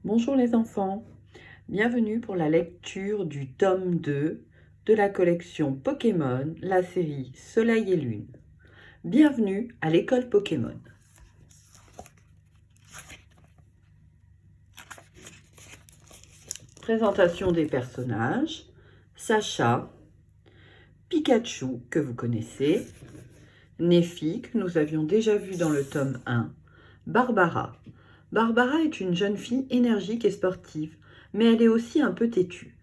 Bonjour les enfants, bienvenue pour la lecture du tome 2 de la collection Pokémon, la série Soleil et Lune. Bienvenue à l'école Pokémon. Présentation des personnages, Sacha, Pikachu que vous connaissez, Neffy que nous avions déjà vu dans le tome 1, Barbara. Barbara est une jeune fille énergique et sportive, mais elle est aussi un peu têtue.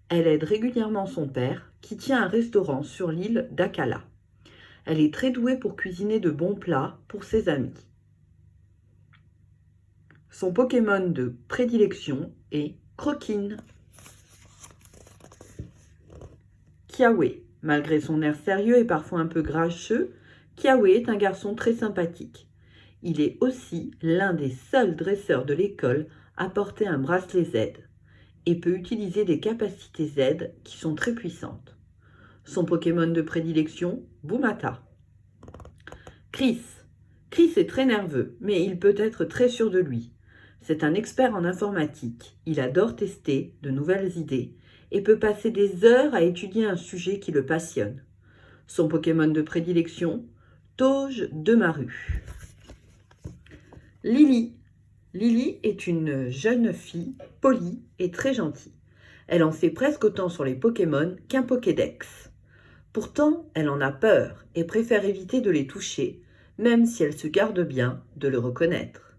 Elle aide régulièrement son père, qui tient un restaurant sur l'île d'Akala. Elle est très douée pour cuisiner de bons plats pour ses amis. Son Pokémon de prédilection est Croquine. Kiawe. Malgré son air sérieux et parfois un peu grincheux, Kiawe est un garçon très sympathique. Il est aussi l'un des seuls dresseurs de l'école à porter un bracelet Z et peut utiliser des capacités Z qui sont très puissantes. Son Pokémon de prédilection, Boumata. Chris. Chris est très nerveux, mais il peut être très sûr de lui. C'est un expert en informatique. Il adore tester de nouvelles idées et peut passer des heures à étudier un sujet qui le passionne. Son Pokémon de prédilection, Tauge de Maru. Lily. Lily est une jeune fille polie et très gentille. Elle en sait presque autant sur les Pokémon qu'un Pokédex. Pourtant, elle en a peur et préfère éviter de les toucher, même si elle se garde bien de le reconnaître.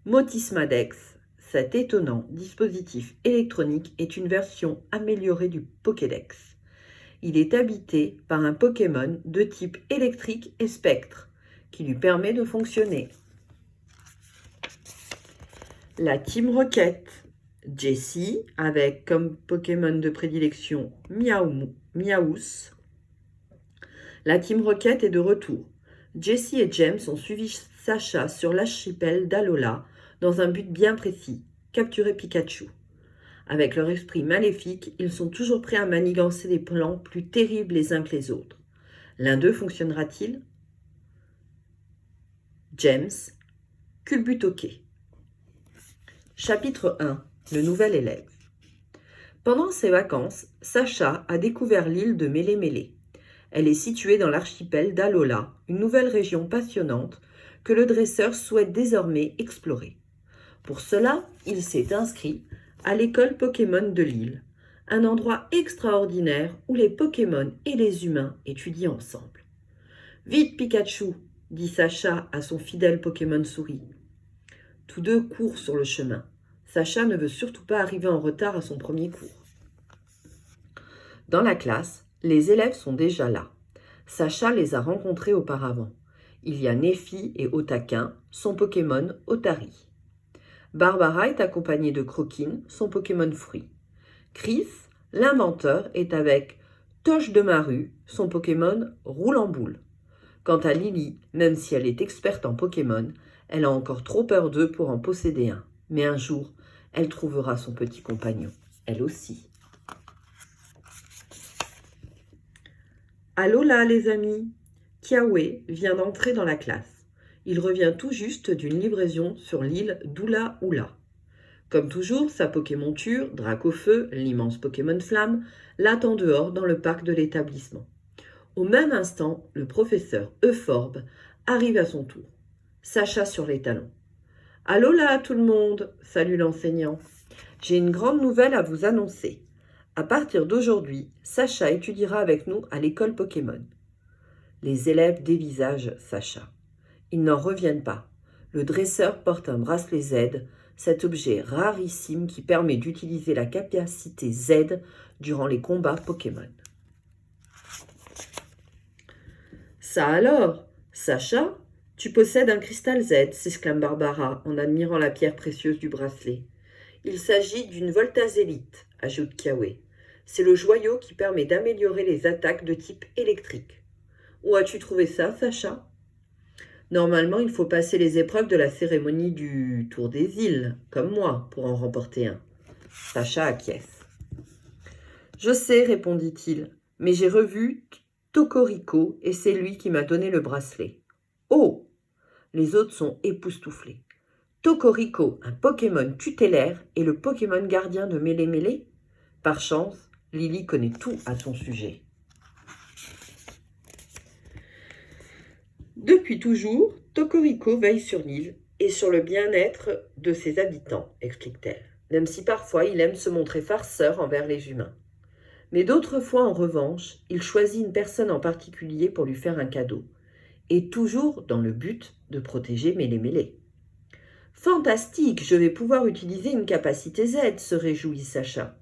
Motismadex, cet étonnant dispositif électronique, est une version améliorée du Pokédex. Il est habité par un Pokémon de type électrique et spectre, qui lui permet de fonctionner. La Team Rocket, Jessie, avec comme Pokémon de prédilection Miaous. La Team Rocket est de retour. Jessie et James ont suivi Sacha sur l'archipel d'Alola dans un but bien précis, capturer Pikachu. Avec leur esprit maléfique, ils sont toujours prêts à manigancer des plans plus terribles les uns que les autres. L'un d'eux fonctionnera-t-il? James, Culbutoqué. Chapitre 1. Le nouvel élève. Pendant ses vacances, Sacha a découvert l'île de Mélémélé. Elle est située dans l'archipel d'Alola, une nouvelle région passionnante que le dresseur souhaite désormais explorer. Pour cela, il s'est inscrit à l'école Pokémon de l'île, un endroit extraordinaire où les Pokémon et les humains étudient ensemble. « Vite, Pikachu !» dit Sacha à son fidèle Pokémon souris. Tous deux courent sur le chemin. Sacha ne veut surtout pas arriver en retard à son premier cours. Dans la classe, les élèves sont déjà là. Sacha les a rencontrés auparavant. Il y a Neffy et Otaquin, son Pokémon Otari. Barbara est accompagnée de Croquine, son Pokémon fruit. Chris, l'inventeur, est avec Toche de Maru, son Pokémon roule en boule. Quant à Lily, même si elle est experte en Pokémon, elle a encore trop peur d'eux pour en posséder un. Mais un jour, elle trouvera son petit compagnon, elle aussi. Allô là, les amis! Kiawe vient d'entrer dans la classe. Il revient tout juste d'une livraison sur l'île d'Oula Oula. Comme toujours, sa Pokémonture, Dracofeu, l'immense Pokémon Flamme, l'attend dehors dans le parc de l'établissement. Au même instant, le professeur Euphorbe arrive à son tour. Sacha sur les talons. « Allô là, tout le monde !» salue l'enseignant. « J'ai une grande nouvelle à vous annoncer. À partir d'aujourd'hui, Sacha étudiera avec nous à l'école Pokémon. » Les élèves dévisagent Sacha. Ils n'en reviennent pas. Le dresseur porte un bracelet Z, cet objet rarissime qui permet d'utiliser la capacité Z durant les combats Pokémon. « Ça alors, Sacha, tu possèdes un cristal Z, s'exclame Barbara en admirant la pierre précieuse du bracelet. Il s'agit d'une Voltazélite, ajoute Kiawe. C'est le joyau qui permet d'améliorer les attaques de type électrique. Où as-tu trouvé ça, Sacha? Normalement, il faut passer les épreuves de la cérémonie du Tour des îles, comme moi, pour en remporter un. Sacha acquiesce. Je sais, répondit-il, mais j'ai revu Tocorico et c'est lui qui m'a donné le bracelet. Oh! Les autres sont époustouflés. Tocorico, un Pokémon tutélaire, est le Pokémon gardien de Mélémélé? Par chance, Lily connaît tout à son sujet. Depuis toujours, Tocorico veille sur l'île et sur le bien-être de ses habitants, explique-t-elle, même si parfois il aime se montrer farceur envers les humains. Mais d'autres fois, en revanche, il choisit une personne en particulier pour lui faire un cadeau, et toujours dans le but de protéger Mélémélé. Fantastique, je vais pouvoir utiliser une capacité Z, se réjouit Sacha.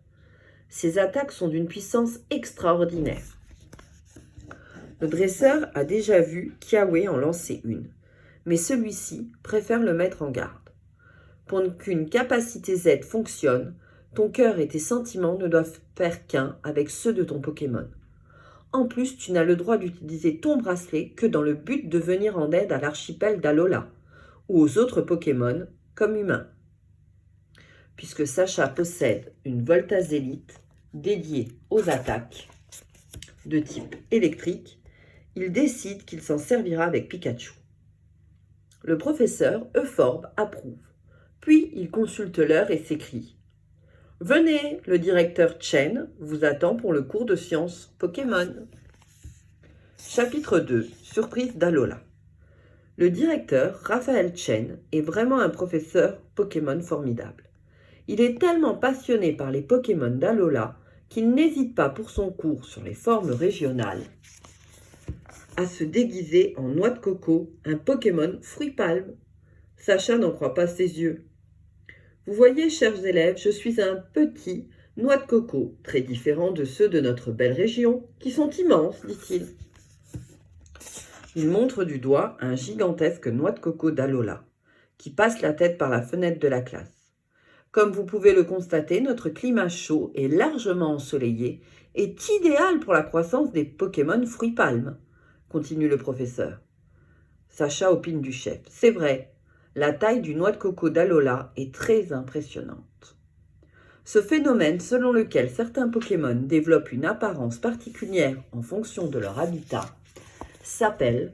Ses attaques sont d'une puissance extraordinaire. Le dresseur a déjà vu Kiawe en lancer une, mais celui-ci préfère le mettre en garde. Pour qu'une capacité Z fonctionne, ton cœur et tes sentiments ne doivent faire qu'un avec ceux de ton Pokémon. En plus, tu n'as le droit d'utiliser ton bracelet que dans le but de venir en aide à l'archipel d'Alola, ou aux autres Pokémon, comme humains. Puisque Sacha possède une Voltazélite dédiée aux attaques de type électrique, il décide qu'il s'en servira avec Pikachu. Le professeur Euphorbe approuve, puis il consulte l'heure et s'écrie « Venez, le directeur Chen vous attend pour le cours de sciences Pokémon. » Chapitre 2. Surprise d'Alola. Le directeur, Raphaël Chen, est vraiment un professeur Pokémon formidable. Il est tellement passionné par les Pokémon d'Alola qu'il n'hésite pas pour son cours sur les formes régionales à se déguiser en noix de coco, un Pokémon fruit-palme. Sacha n'en croit pas ses yeux. Vous voyez, chers élèves, je suis un petit noix de coco, très différent de ceux de notre belle région, qui sont immenses, dit-il. Il montre du doigt un gigantesque noix de coco d'Alola, qui passe la tête par la fenêtre de la classe. Comme vous pouvez le constater, notre climat chaud et largement ensoleillé est idéal pour la croissance des Pokémon fruits-palmes, continue le professeur. Sacha opine du chef. C'est vrai, la taille du noix de coco d'Alola est très impressionnante. Ce phénomène selon lequel certains Pokémon développent une apparence particulière en fonction de leur habitat s'appelle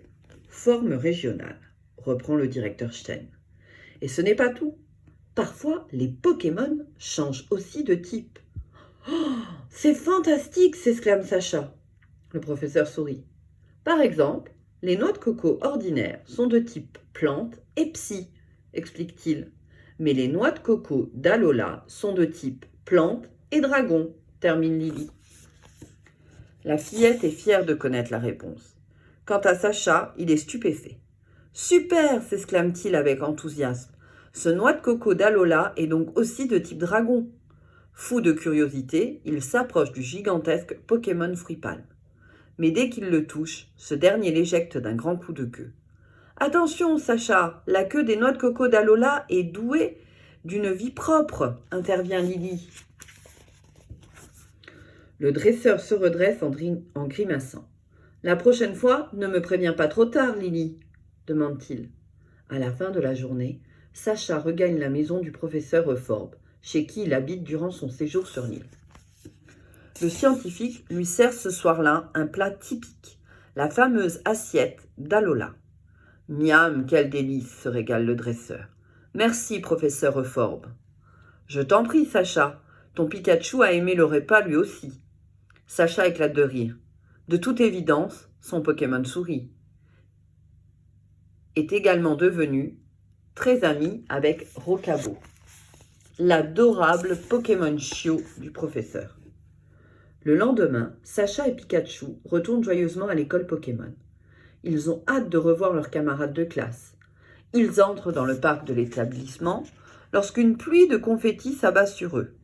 forme régionale, reprend le directeur Chen. Et ce n'est pas tout. Parfois, les Pokémon changent aussi de type. Oh, c'est fantastique, s'exclame Sacha. Le professeur sourit. Par exemple, les noix de coco ordinaires sont de type plante et psy, explique-t-il. Mais les noix de coco d'Alola sont de type plante et dragon, termine Lily. La fillette est fière de connaître la réponse. Quant à Sacha, il est stupéfait. Super, s'exclame-t-il avec enthousiasme. Ce noix de coco d'Alola est donc aussi de type dragon. Fou de curiosité, il s'approche du gigantesque Pokémon fruit-palme. Mais dès qu'il le touche, ce dernier l'éjecte d'un grand coup de queue. « Attention, Sacha, la queue des noix de coco d'Alola est douée d'une vie propre, intervient Lily. Le dresseur se redresse en grimaçant. « La prochaine fois, ne me préviens pas trop tard, Lily, demande-t-il. À la fin de la journée, Sacha regagne la maison du professeur Euphorbe, chez qui il habite durant son séjour sur l'île. Le scientifique lui sert ce soir-là un plat typique, la fameuse assiette d'Alola. « Miam, quel délice !» se régale le dresseur. « Merci, professeur Euphorbe. »« Je t'en prie, Sacha. Ton Pikachu a aimé le repas lui aussi. » Sacha éclate de rire. De toute évidence, son Pokémon souris est également devenu très ami avec Rocabo, l'adorable Pokémon chiot du professeur. Le lendemain, Sacha et Pikachu retournent joyeusement à l'école Pokémon. Ils ont hâte de revoir leurs camarades de classe. Ils entrent dans le parc de l'établissement lorsqu'une pluie de confettis s'abat sur eux.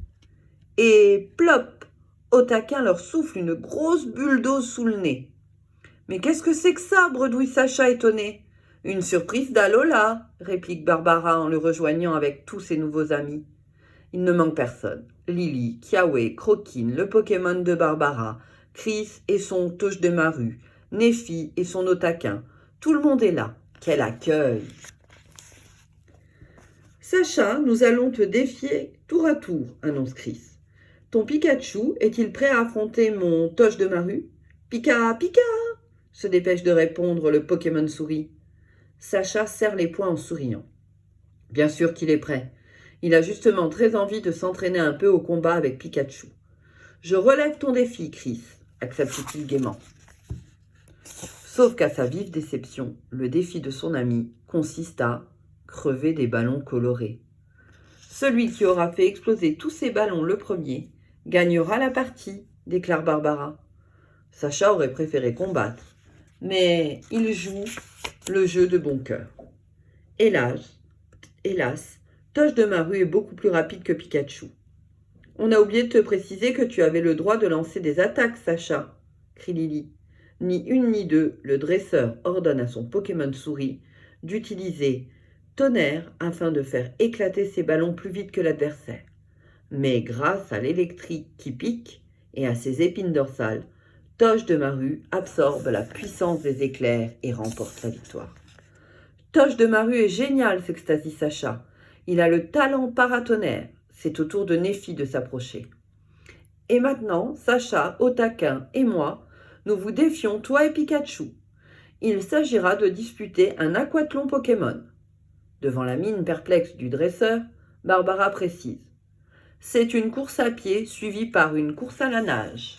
Et plop, Otaquin leur souffle une grosse bulle d'eau sous le nez. « Mais qu'est-ce que c'est que ça ?» bredouille Sacha étonné. « Une surprise d'Alola !» réplique Barbara en le rejoignant avec tous ses nouveaux amis. Il ne manque personne. Lily, Kiawe, Croquine, le Pokémon de Barbara, Chris et son Togedemaru, Néphi et son Otaquin. Tout le monde est là. Quel accueil! Sacha, nous allons te défier tour à tour, annonce Chris. Ton Pikachu est-il prêt à affronter mon Togedemaru? Pika, Pika! Se dépêche de répondre le Pokémon souris. Sacha serre les poings en souriant. Bien sûr qu'il est prêt. Il a justement très envie de s'entraîner un peu au combat avec Pikachu. Je relève ton défi, Chris, accepte-t-il gaiement. Sauf qu'à sa vive déception, le défi de son ami consiste à crever des ballons colorés. Celui qui aura fait exploser tous ces ballons le premier gagnera la partie, déclare Barbara. Sacha aurait préféré combattre, mais il joue le jeu de bon cœur. Hélas, Toche de Maru est beaucoup plus rapide que Pikachu. On a oublié de te préciser que tu avais le droit de lancer des attaques, Sacha, crie Lily. Ni une ni deux, le dresseur ordonne à son Pokémon souris d'utiliser Tonnerre afin de faire éclater ses ballons plus vite que l'adversaire. Mais grâce à l'électrique qui pique et à ses épines dorsales, Toche de Maru absorbe la puissance des éclairs et remporte la victoire. Toche de Maru est génial, s'extasie Sacha. Il a le talent paratonnerre. C'est au tour de Néphi de s'approcher. Et maintenant, Sacha, Otaquin et moi, nous vous défions, toi et Pikachu. Il s'agira de disputer un aquathlon Pokémon. Devant la mine perplexe du dresseur, Barbara précise. C'est une course à pied suivie par une course à la nage.